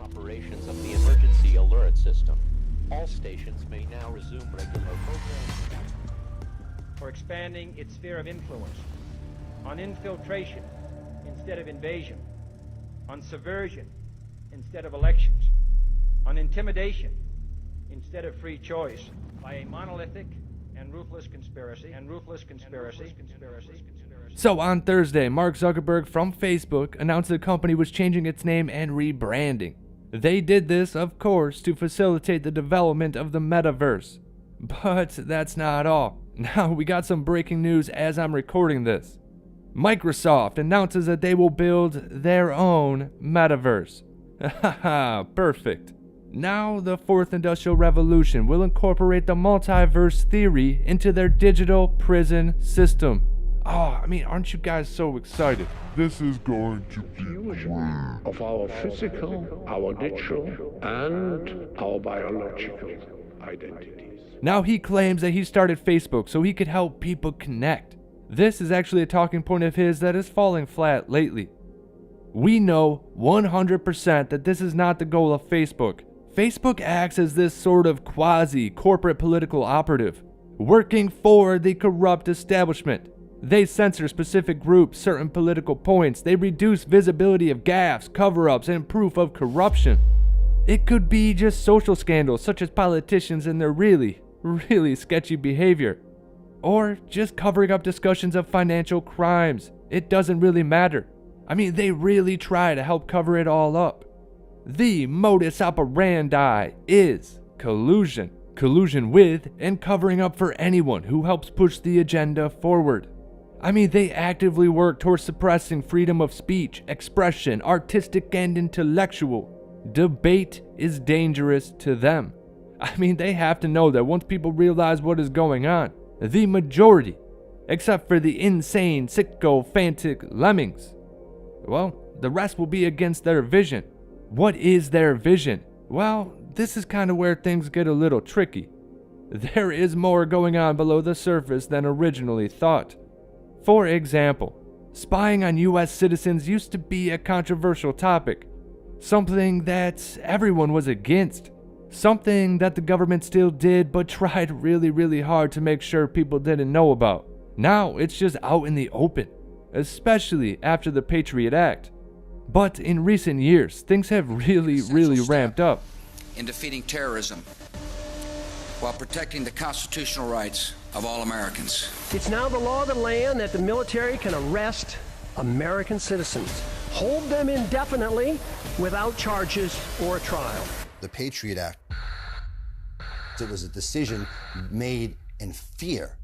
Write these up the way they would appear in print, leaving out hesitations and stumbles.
Operations of the emergency alert system. All stations may now resume regular programs. For expanding its sphere of influence on infiltration instead of invasion, on subversion instead of elections, on intimidation instead of free choice, by a monolithic and ruthless conspiracy. So on Thursday, Mark Zuckerberg from Facebook announced the company was changing its name and rebranding. They did this, of course, to facilitate the development of the metaverse. But that's not all. Now we got some breaking news as I'm recording this. Microsoft announces that they will build their own metaverse. Haha, perfect. Now the fourth industrial revolution will incorporate the multiverse theory into their digital prison system. Oh, aren't you guys so excited? This is going to be fusion of our physical, our digital, and our biological identities. Now he claims that he started Facebook so he could help people connect. This is actually a talking point of his that is falling flat lately. We know 100% that this is not the goal of Facebook. Facebook acts as this sort of quasi-corporate political operative, working for the corrupt establishment. They censor specific groups, certain political points. They reduce visibility of gaffes, cover-ups, and proof of corruption. It could be just social scandals such as politicians and their really sketchy behavior. Or just covering up discussions of financial crimes. It doesn't really matter. They really try to help cover it all up. The modus operandi is collusion. Collusion with and covering up for anyone who helps push the agenda forward. They actively work towards suppressing freedom of speech, expression, artistic and intellectual. Debate is dangerous to them. They have to know that once people realize what is going on, the majority, except for the insane, sycophantic lemmings, well, the rest will be against their vision. What is their vision? Well, this is kind of where things get a little tricky. There is more going on below the surface than originally thought. For example, spying on US citizens used to be a controversial topic, something that everyone was against, something that the government still did but tried really hard to make sure people didn't know about. Now it's just out in the open, especially after the Patriot Act. But in recent years, things have really ramped up. In defeating terrorism while protecting the constitutional rights of all Americans. It's now the law of the land that the military can arrest American citizens, hold them indefinitely without charges or a trial. The Patriot Act, it was a decision made in fear.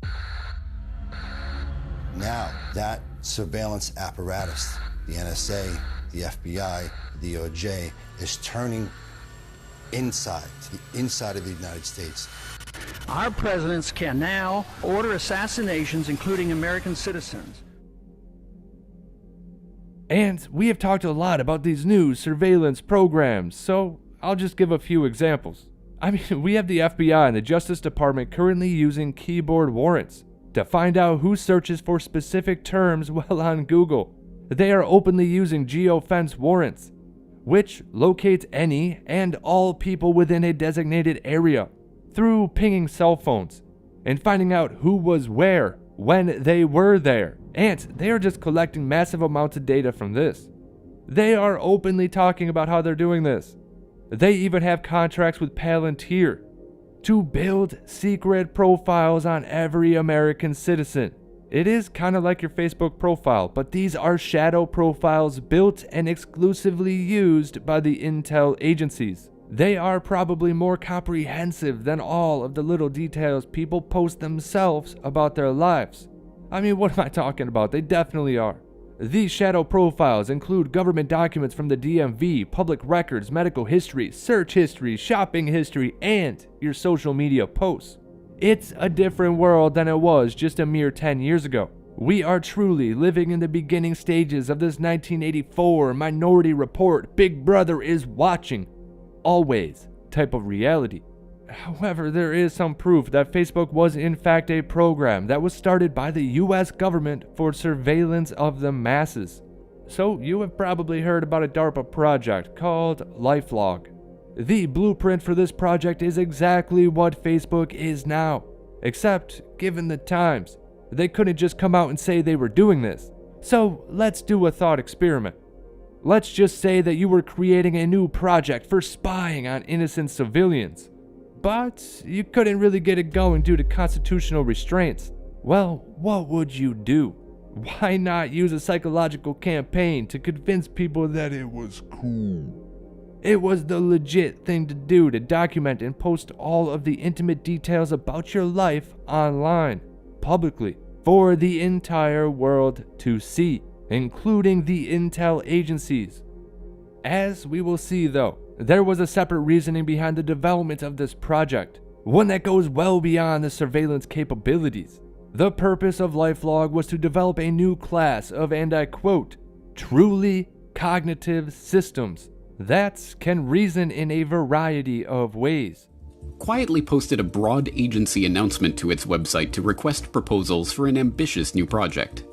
Now that surveillance apparatus, the NSA, the FBI, the DOJ, is turning inside, to the inside of the United States. Our presidents can now order assassinations, including American citizens. And we have talked a lot about these new surveillance programs, so I'll just give a few examples. We have the FBI and the Justice Department currently using keyboard warrants to find out who searches for specific terms while on Google. They are openly using geofence warrants, which locates any and all people within a designated area through pinging cell phones and finding out who was where when they were there. And they are just collecting massive amounts of data from this. They are openly talking about how they're doing this. They even have contracts with Palantir to build secret profiles on every American citizen. It is kind of like your Facebook profile, but these are shadow profiles built and exclusively used by the intel agencies. They are probably more comprehensive than all of the little details people post themselves about their lives. What am I talking about? They definitely are. These shadow profiles include government documents from the DMV, public records, medical history, search history, shopping history, and your social media posts. It's a different world than it was just a mere 10 years ago. We are truly living in the beginning stages of this 1984 Minority Report, Big Brother is watching, always type of reality. However, there is some proof that Facebook was in fact a program that was started by the US government for surveillance of the masses. So you have probably heard about a DARPA project called LifeLog. The blueprint for this project is exactly what Facebook is now, except given the times, they couldn't just come out and say they were doing this. So let's do a thought experiment. Let's just say that you were creating a new project for spying on innocent civilians, but you couldn't really get it going due to constitutional restraints. Well, what would you do? Why not use a psychological campaign to convince people that it was cool? It was the legit thing to do to document and post all of the intimate details about your life online, publicly, for the entire world to see, including the intel agencies. As we will see though, there was a separate reasoning behind the development of this project, one that goes well beyond the surveillance capabilities. The purpose of LifeLog was to develop a new class of, and I quote, truly cognitive systems that can reason in a variety of ways. Quietly posted a broad agency announcement to its website to request proposals for an ambitious new project.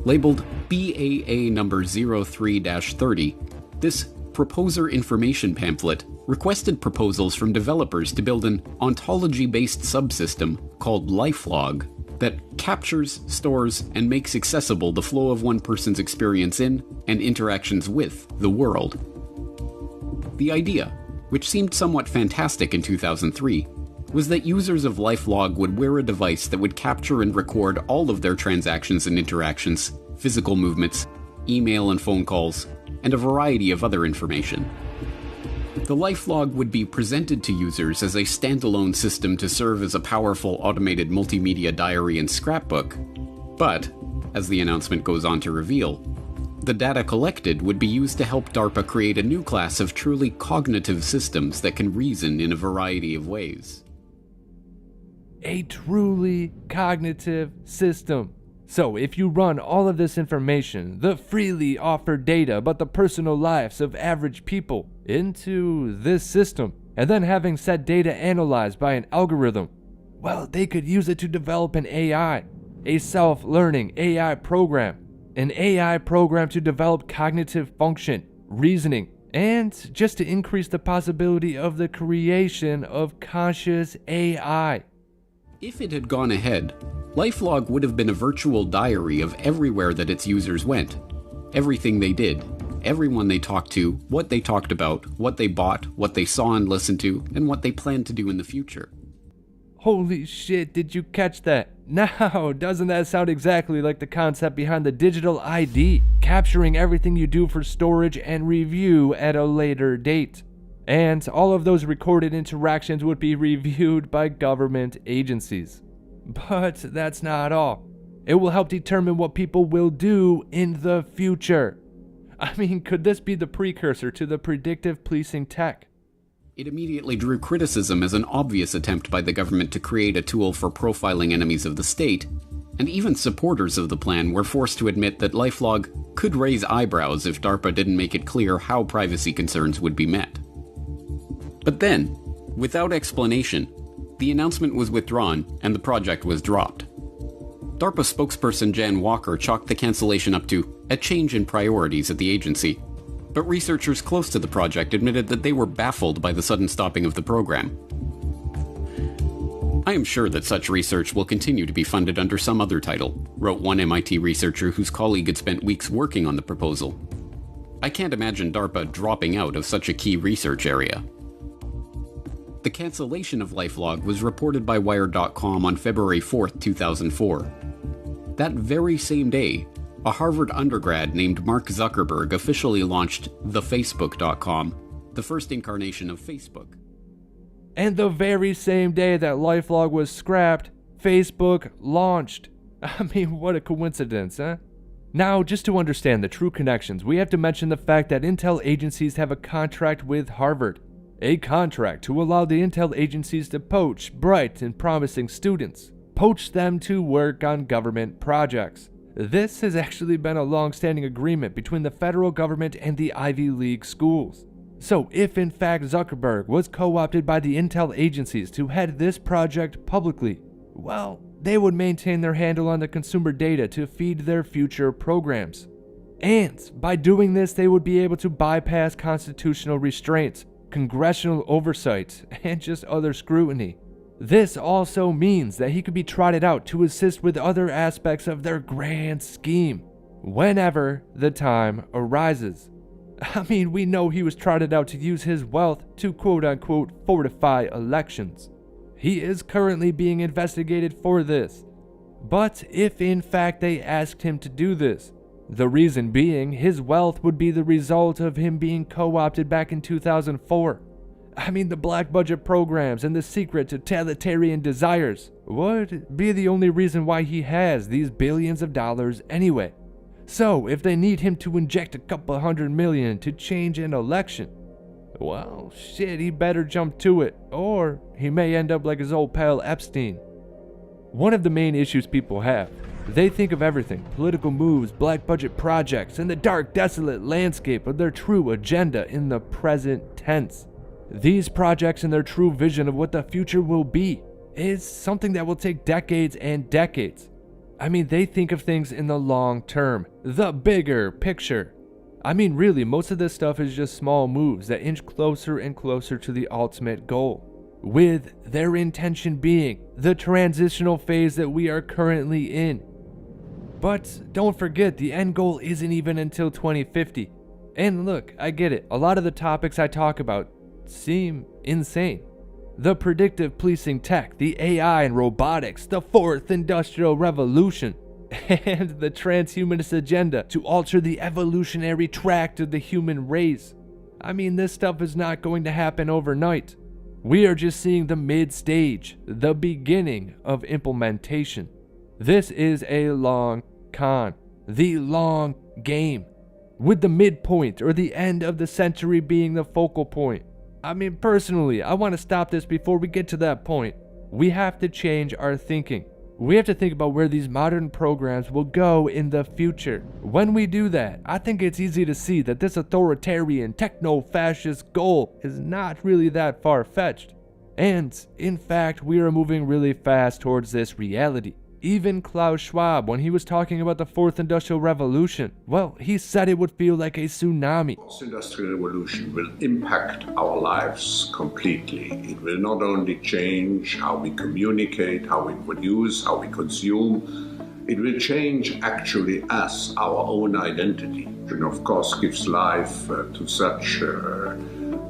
Labeled BAA number 03-30, this proposer information pamphlet requested proposals from developers to build an ontology-based subsystem called LifeLog that captures, stores, and makes accessible the flow of one person's experience in and interactions with the world. The idea, which seemed somewhat fantastic in 2003, was that users of LifeLog would wear a device that would capture and record all of their transactions and interactions, physical movements, email and phone calls, and a variety of other information. The LifeLog would be presented to users as a standalone system to serve as a powerful automated multimedia diary and scrapbook, but, as the announcement goes on to reveal, the data collected would be used to help DARPA create a new class of truly cognitive systems that can reason in a variety of ways. A truly cognitive system. So if you run all of this information, the freely offered data about the personal lives of average people, into this system, and then having said data analyzed by an algorithm, well, they could use it to develop an AI, a self-learning AI program, an AI program to develop cognitive function, reasoning, and just to increase the possibility of the creation of conscious AI. If it had gone ahead, LifeLog would have been a virtual diary of everywhere that its users went. Everything they did, everyone they talked to, what they talked about, what they bought, what they saw and listened to, and what they planned to do in the future. Holy shit, did you catch that? Now, doesn't that sound exactly like the concept behind the digital ID, capturing everything you do for storage and review at a later date? And all of those recorded interactions would be reviewed by government agencies. But that's not all. It will help determine what people will do in the future. I mean, could this be the precursor to the predictive policing tech? It immediately drew criticism as an obvious attempt by the government to create a tool for profiling enemies of the state, and even supporters of the plan were forced to admit that LifeLog could raise eyebrows if DARPA didn't make it clear how privacy concerns would be met. But then, without explanation, the announcement was withdrawn and the project was dropped. DARPA spokesperson Jan Walker chalked the cancellation up to a change in priorities at the agency, but researchers close to the project admitted that they were baffled by the sudden stopping of the program. I am sure that such research will continue to be funded under some other title, wrote one MIT researcher whose colleague had spent weeks working on the proposal. I can't imagine DARPA dropping out of such a key research area. The cancellation of LifeLog was reported by Wired.com on February 4, 2004. That very same day, a Harvard undergrad named Mark Zuckerberg officially launched thefacebook.com, the first incarnation of Facebook. And the very same day that LifeLog was scrapped, Facebook launched. I mean, what a coincidence, huh? Now, just to understand the true connections, we have to mention the fact that intel agencies have a contract with Harvard. A contract to allow the intel agencies to poach bright and promising students, poach them to work on government projects. This has actually been a long-standing agreement between the federal government and the Ivy League schools. So if in fact Zuckerberg was co-opted by the intel agencies to head this project publicly, well, they would maintain their handle on the consumer data to feed their future programs. And by doing this, they would be able to bypass constitutional restraints, congressional oversight, and just other scrutiny. This also means that he could be trotted out to assist with other aspects of their grand scheme, whenever the time arises. I mean, we know he was trotted out to use his wealth to quote-unquote fortify elections. He is currently being investigated for this. But if in fact they asked him to do this, the reason being his wealth would be the result of him being co-opted back in 2004. I mean, the black budget programs and the secret totalitarian desires would be the only reason why he has these billions of dollars anyway. So if they need him to inject a couple $100 million to change an election, well, shit, he better jump to it, or he may end up like his old pal Epstein. One of the main issues people have, they think of everything, political moves, black budget projects, and the dark, desolate landscape of their true agenda in the present tense. These projects and their true vision of what the future will be is something that will take decades and decades. I mean, they think of things in the long term, the bigger picture. I mean, really, most of this stuff is just small moves that inch closer and closer to the ultimate goal, with their intention being the transitional phase that we are currently in. But don't forget, the end goal isn't even until 2050. And look, I get it, a lot of the topics I talk about seem insane. The predictive policing tech, the AI and robotics, the fourth industrial revolution, and the transhumanist agenda to alter the evolutionary tract of the human race. I mean, this stuff is not going to happen overnight. We are just seeing the mid-stage, the beginning of implementation. This is a long con, the long game, with the midpoint or the end of the century being the focal point. I mean, personally, I want to stop this before we get to that point. We have to change our thinking. We have to think about where these modern programs will go in the future. When we do that, I think it's easy to see that this authoritarian, techno-fascist goal is not really that far-fetched. And, in fact, we are moving really fast towards this reality. Even Klaus Schwab, when he was talking about the fourth industrial revolution, well, he said it would feel like a tsunami. The fourth industrial revolution will impact our lives completely. It will not only change how we communicate, how we produce, how we consume. It will change actually us, our own identity. And of course gives life to such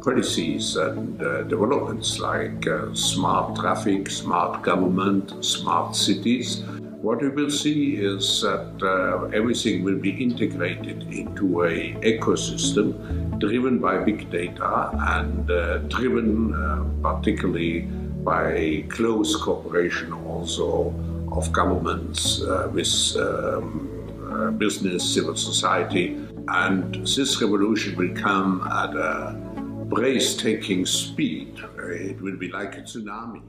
policies and developments like smart traffic, smart government, smart cities. What we will see is that everything will be integrated into an ecosystem driven by big data and driven particularly by close cooperation also of governments with business, civil society. And this revolution will come at a breathtaking speed. It will be like a tsunami.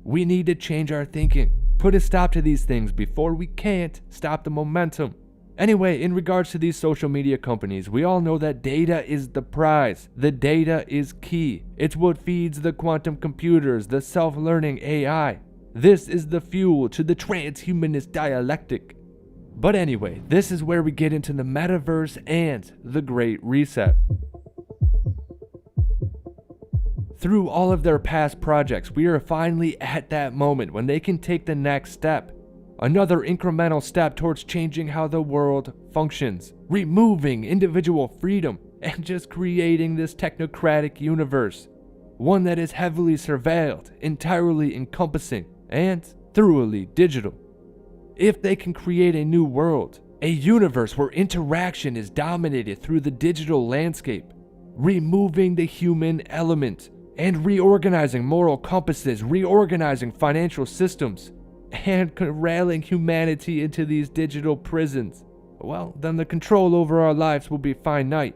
We need to change our thinking, put a stop to these things before we can't stop the momentum. Anyway, in regards to these social media companies, we all know that data is the prize. The data is key. It's what feeds the quantum computers, the self-learning AI. This is the fuel to the transhumanist dialectic. But anyway, this is where we get into the metaverse and the Great Reset. Through all of their past projects, we are finally at that moment when they can take the next step. Another incremental step towards changing how the world functions, removing individual freedom, and just creating this technocratic universe. One that is heavily surveilled, entirely encompassing, and thoroughly digital. If they can create a new world, a universe where interaction is dominated through the digital landscape, removing the human element, and reorganizing moral compasses, reorganizing financial systems, and corralling humanity into these digital prisons, well, then the control over our lives will be finite.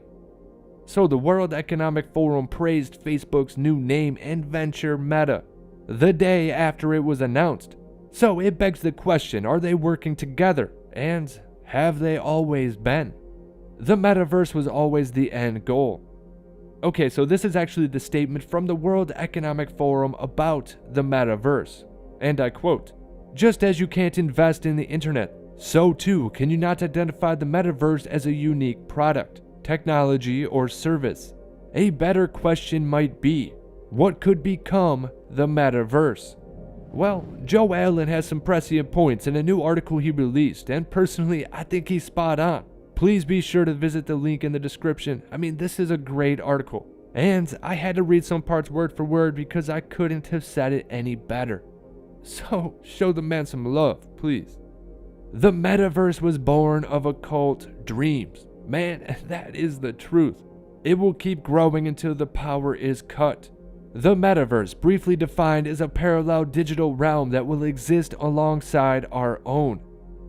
So the World Economic Forum praised Facebook's new name and venture Meta the day after it was announced. So it begs the question, are they working together? And have they always been? The metaverse was always the end goal. Okay, so this is actually the statement from the World Economic Forum about the metaverse. And I quote, "Just as you can't invest in the internet, so too can you not identify the metaverse as a unique product, technology, or service. A better question might be, what could become the metaverse? Well, Joe Allen has some prescient points in a new article he released, and personally, I think he's spot on. Please be sure to visit the link in the description. I mean, this is a great article, and I had to read some parts word for word because I couldn't have said it any better. So, show the man some love, please. The metaverse was born of occult dreams. Man, that is the truth. It will keep growing until the power is cut. The metaverse, briefly defined, is a parallel digital realm that will exist alongside our own.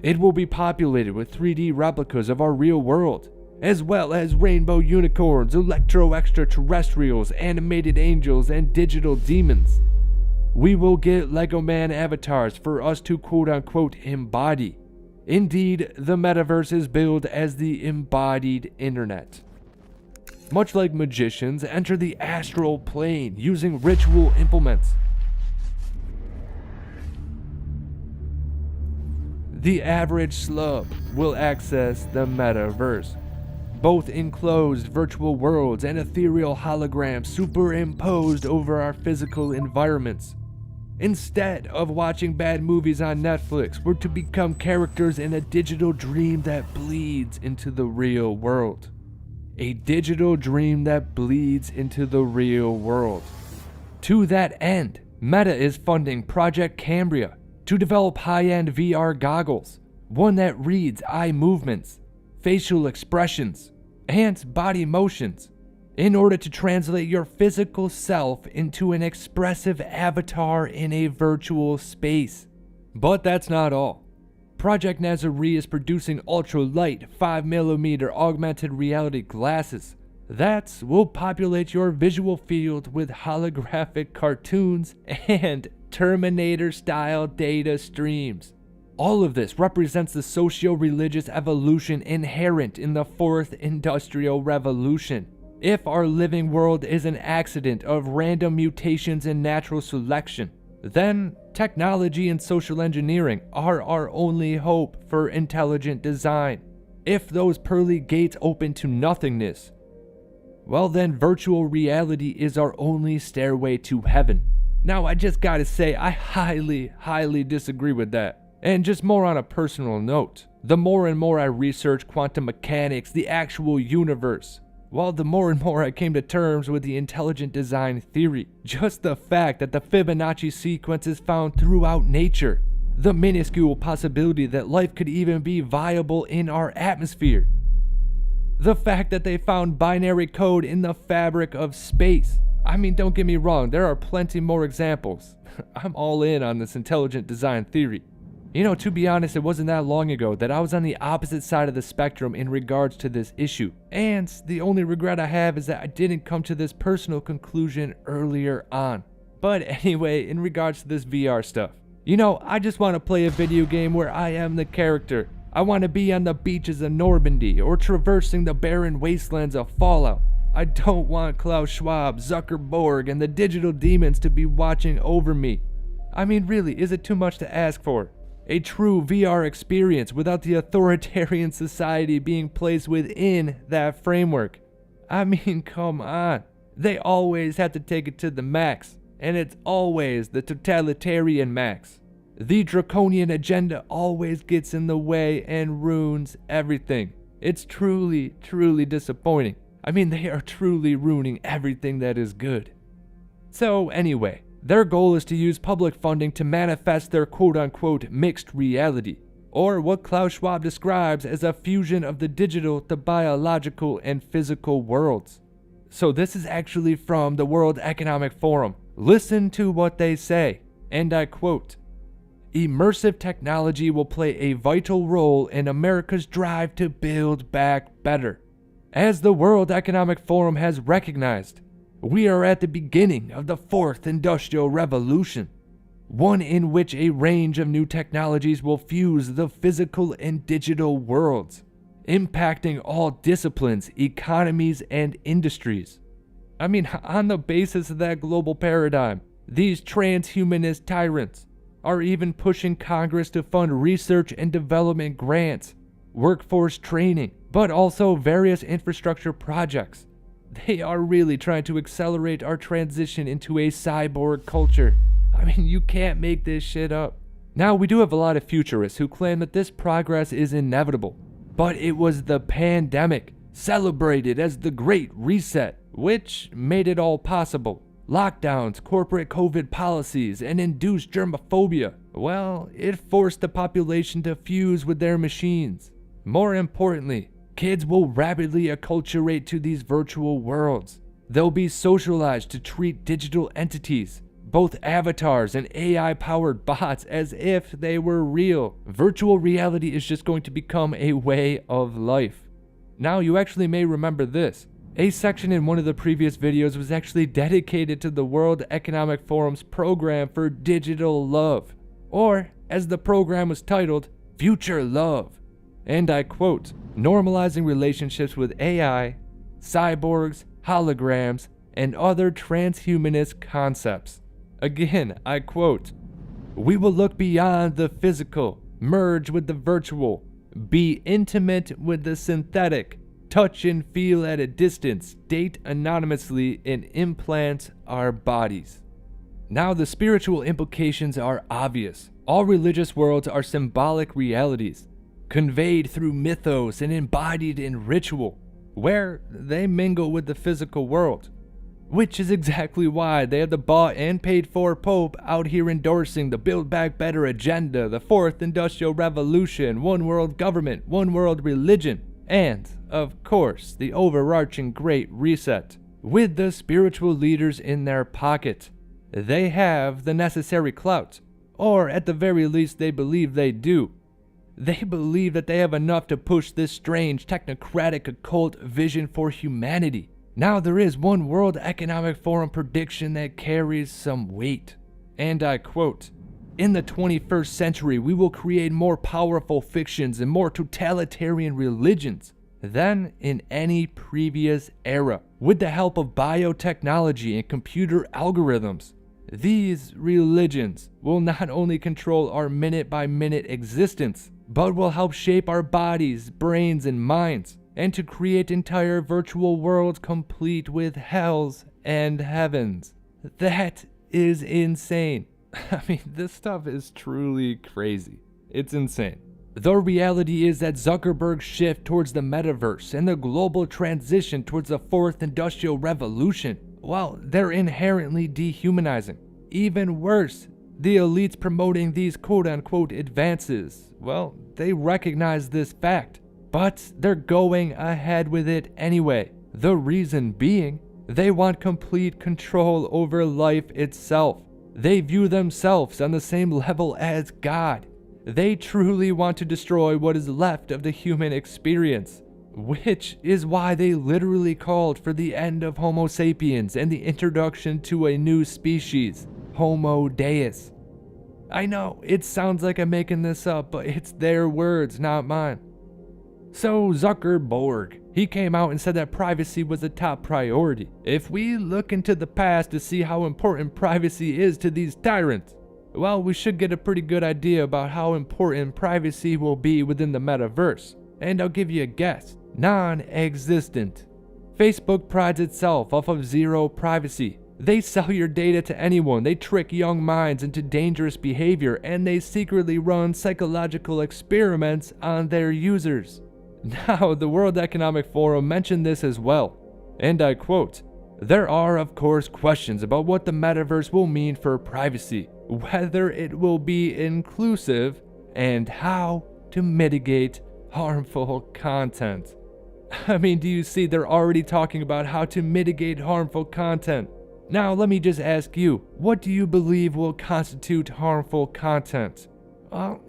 It will be populated with 3D replicas of our real world, as well as rainbow unicorns, electro extraterrestrials, animated angels, and digital demons. We will get Lego Man avatars for us to quote-unquote embody. Indeed, the metaverse is billed as the embodied internet. Much like magicians enter the astral plane using ritual implements, the average slub will access the metaverse, both enclosed virtual worlds and ethereal holograms superimposed over our physical environments. Instead of watching bad movies on Netflix, we're to become characters in a digital dream that bleeds into the real world. A digital dream that bleeds into the real world. To that end, Meta is funding Project Cambria to develop high-end VR goggles, one that reads eye movements, facial expressions, and body motions, in order to translate your physical self into an expressive avatar in a virtual space. But that's not all. Project Nazarene is producing ultra-light 5mm augmented reality glasses that will populate your visual field with holographic cartoons and Terminator-style data streams. All of this represents the socio-religious evolution inherent in the fourth industrial revolution. If our living world is an accident of random mutations and natural selection, then technology and social engineering are our only hope for intelligent design. If those pearly gates open to nothingness, well then virtual reality is our only stairway to heaven. Now I just gotta say, I highly disagree with that. And just more on a personal note, the more and more I research quantum mechanics, the actual universe, well, the more and more I came to terms with the intelligent design theory. Just the fact that the Fibonacci sequence is found throughout nature. The minuscule possibility that life could even be viable in our atmosphere. The fact that they found binary code in the fabric of space. I mean, don't get me wrong, there are plenty more examples. I'm all in on this intelligent design theory. You know, to be honest, it wasn't that long ago that I was on the opposite side of the spectrum in regards to this issue. And the only regret I have is that I didn't come to this personal conclusion earlier on. But anyway, in regards to this VR stuff, you know, I just want to play a video game where I am the character. I want to be on the beaches of Normandy or traversing the barren wastelands of Fallout. I don't want Klaus Schwab, Zuckerberg, and the digital demons to be watching over me. I mean, really, is it too much to ask for? A true VR experience without the authoritarian society being placed within that framework. I mean, come on. They always have to take it to the max, and it's always the totalitarian max. The draconian agenda always gets in the way and ruins everything. It's truly disappointing. I mean, they are truly ruining everything that is good. So anyway, their goal is to use public funding to manifest their quote-unquote mixed reality, or what Klaus Schwab describes as a fusion of the digital, the biological, and physical worlds. So this is actually from the World Economic Forum. Listen to what they say, and I quote, "Immersive technology will play a vital role in America's drive to build back better. As the World Economic Forum has recognized, we are at the beginning of the fourth industrial revolution, one in which a range of new technologies will fuse the physical and digital worlds, impacting all disciplines, economies, and industries." I mean, on the basis of that global paradigm, these transhumanist tyrants are even pushing Congress to fund research and development grants, workforce training, but also various infrastructure projects. They are really trying to accelerate our transition into a cyborg culture. I mean, you can't make this shit up. Now, we do have a lot of futurists who claim that this progress is inevitable, but it was the pandemic, celebrated as the Great Reset, which made it all possible. Lockdowns, corporate COVID policies, and induced germophobia. Well, it forced the population to fuse with their machines. More importantly, kids will rapidly acculturate to these virtual worlds. They'll be socialized to treat digital entities, both avatars and AI-powered bots, as if they were real. Virtual reality is just going to become a way of life. Now, you actually may remember this. A section in one of the previous videos was actually dedicated to the World Economic Forum's program for digital love, or as the program was titled, Future Love. And I quote, normalizing relationships with AI, cyborgs, holograms, and other transhumanist concepts. Again, I quote, we will look beyond the physical, merge with the virtual, be intimate with the synthetic, touch and feel at a distance, date anonymously, and implant our bodies. Now, the spiritual implications are obvious. All religious worlds are symbolic realities, conveyed through mythos and embodied in ritual, where they mingle with the physical world. Which is exactly why they have the bought and paid for Pope out here endorsing the Build Back Better agenda, the Fourth Industrial Revolution, one world government, one world religion, and, of course, the overarching Great Reset. With the spiritual leaders in their pocket, they have the necessary clout, or at the very least they believe they do. They believe that they have enough to push this strange technocratic occult vision for humanity. Now, there is one World Economic Forum prediction that carries some weight, and I quote, in the 21st century, we will create more powerful fictions and more totalitarian religions than in any previous era. With the help of biotechnology and computer algorithms, these religions will not only control our minute-by-minute existence, but will help shape our bodies, brains, and minds, and to create entire virtual worlds complete with hells and heavens. That is insane. I mean, this stuff is truly crazy. It's insane. The reality is that Zuckerberg's shift towards the metaverse and the global transition towards the Fourth Industrial Revolution, well, they're inherently dehumanizing. Even worse, the elites promoting these quote-unquote advances, well, they recognize this fact, but they're going ahead with it anyway. The reason being, they want complete control over life itself. They view themselves on the same level as God. They truly want to destroy what is left of the human experience, which is why they literally called for the end of Homo sapiens and the introduction to a new species, Homo Deus. I know, it sounds like I'm making this up, but it's their words, not mine. So Zuckerberg, he came out and said that privacy was a top priority. If we look into the past to see how important privacy is to these tyrants, well, we should get a pretty good idea about how important privacy will be within the metaverse. And I'll give you a guess. Non-existent. Facebook prides itself off of zero privacy. They sell your data to anyone, they trick young minds into dangerous behavior, and they secretly run psychological experiments on their users. Now, the World Economic Forum mentioned this as well, and I quote, there are, of course, questions about what the metaverse will mean for privacy, whether it will be inclusive, and how to mitigate harmful content. I mean, do you see they're already talking about how to mitigate harmful content? Now, let me just ask you, what do you believe will constitute harmful content?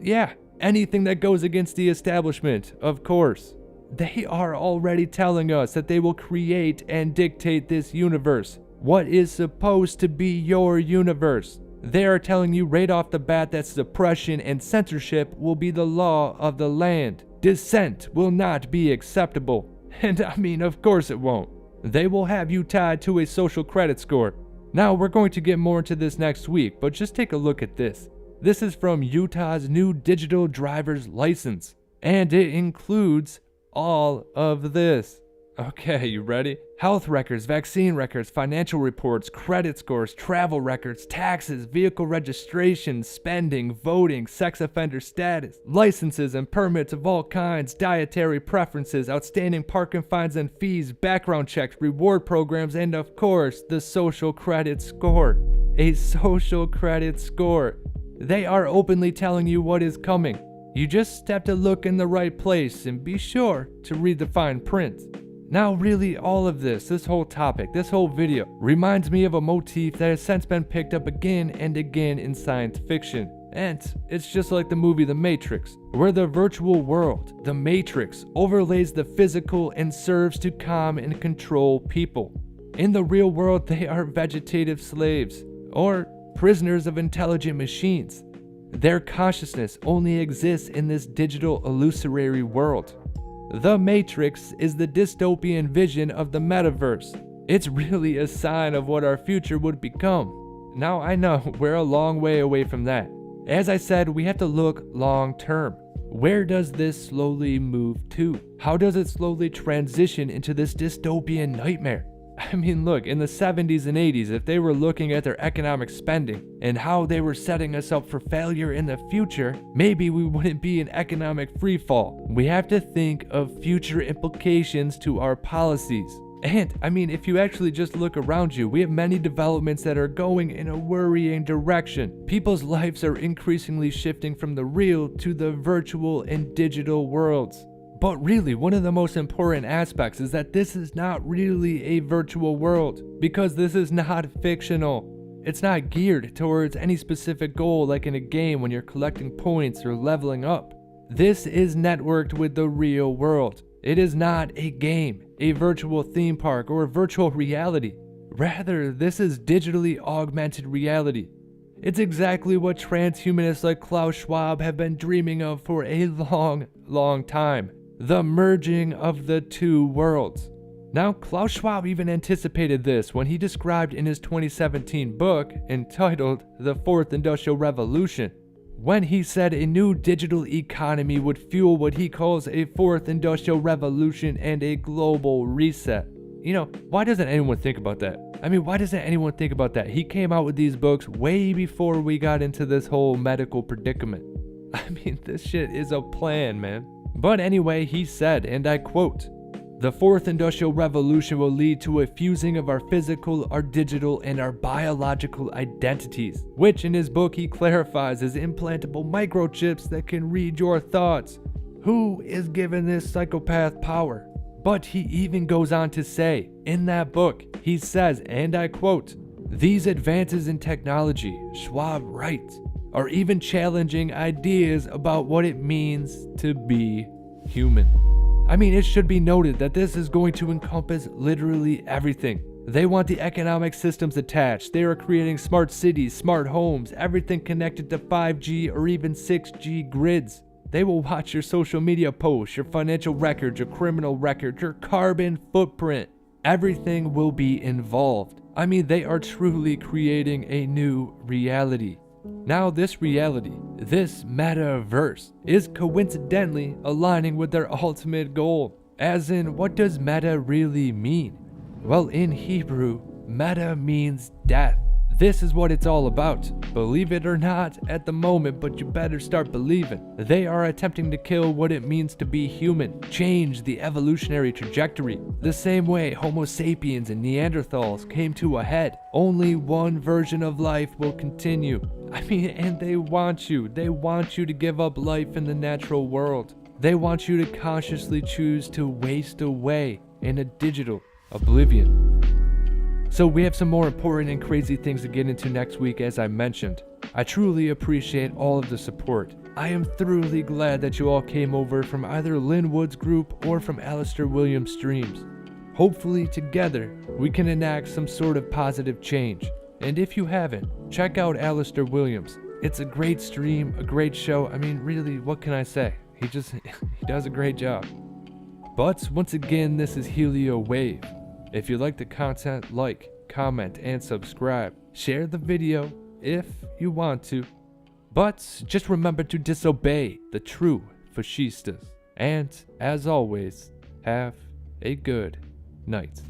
Yeah, anything that goes against the establishment, of course. They are already telling us that they will create and dictate this universe, what is supposed to be your universe. They are telling you right off the bat that suppression and censorship will be the law of the land. Dissent will not be acceptable. And I mean, of course it won't. They will have you tied to a social credit score. Now, we're going to get more into this next week, but just take a look at this. This is from Utah's new digital driver's license, and it includes all of this. Okay, you ready? Health records, vaccine records, financial reports, credit scores, travel records, taxes, vehicle registration, spending, voting, sex offender status, licenses and permits of all kinds, dietary preferences, outstanding parking fines and fees, background checks, reward programs, and of course, the social credit score. A social credit score. They are openly telling you what is coming. You just have to look in the right place and be sure to read the fine print. Now really all of this whole topic, this whole video, reminds me of a motif that has since been picked up again and again in science fiction. And it's just like the movie The Matrix, where the virtual world, the Matrix, overlays the physical and serves to calm and control people. In the real world, they are vegetative slaves, or prisoners of intelligent machines. Their consciousness only exists in this digital illusory world. The Matrix is the dystopian vision of the metaverse. It's really a sign of what our future would become. Now I know we're a long way away from that. As I said, we have to look long term. Where does this slowly move to? How does it slowly transition into this dystopian nightmare? I mean, look, in the 70s and 80s, if they were looking at their economic spending and how they were setting us up for failure in the future, maybe we wouldn't be in economic freefall. We have to think of future implications to our policies. And, I mean, if you actually just look around you, we have many developments that are going in a worrying direction. People's lives are increasingly shifting from the real to the virtual and digital worlds. But really, one of the most important aspects is that this is not really a virtual world, because this is not fictional. It's not geared towards any specific goal like in a game when you're collecting points or leveling up. This is networked with the real world. It is not a game, a virtual theme park, or virtual reality. Rather, this is digitally augmented reality. It's exactly what transhumanists like Klaus Schwab have been dreaming of for a long time. The merging of the two worlds. Now, Klaus Schwab even anticipated this when he described in his 2017 book entitled The Fourth Industrial Revolution, when he said a new digital economy would fuel what he calls a fourth industrial revolution and a global reset. You know, why doesn't anyone think about that? I mean, why doesn't anyone think about that? He came out with these books way before we got into this whole medical predicament. I mean, this shit is a plan, man. But anyway, he said, and I quote, "The fourth industrial revolution will lead to a fusing of our physical, our digital, and our biological identities," which in his book he clarifies as implantable microchips that can read your thoughts. Who is given this psychopath power? But he even goes on to say, in that book, he says, and I quote, "These advances in technology," Schwab writes, "are even challenging ideas about what it means to be human." I mean, it should be noted that this is going to encompass literally everything. They want the economic systems attached. They are creating smart cities, smart homes, everything connected to 5G or even 6G grids. They will watch your social media posts, your financial records, your criminal records, your carbon footprint. Everything will be involved. I mean, they are truly creating a new reality. Now this reality, this metaverse, is coincidentally aligning with their ultimate goal. As in, what does meta really mean? Well, in Hebrew, meta means death. This is what it's all about. Believe it or not at the moment, but you better start believing. They are attempting to kill what it means to be human, change the evolutionary trajectory. The same way Homo sapiens and Neanderthals came to a head. Only one version of life will continue. I mean, and they want you to give up life in the natural world. They want you to consciously choose to waste away in a digital oblivion. So we have some more important and crazy things to get into next week, as I mentioned. I truly appreciate all of the support. I am thoroughly glad that you all came over from either Lynn Wood's group or from Alistair Williams' streams. Hopefully together we can enact some sort of positive change. And if you haven't, check out Alistair Williams. It's a great stream, a great show. I mean, really, what can I say? He does a great job. But once again, this is Helio Wave. If you like the content, like, comment, and subscribe. Share the video if you want to. But just remember to disobey the true fascistas. And as always, have a good night.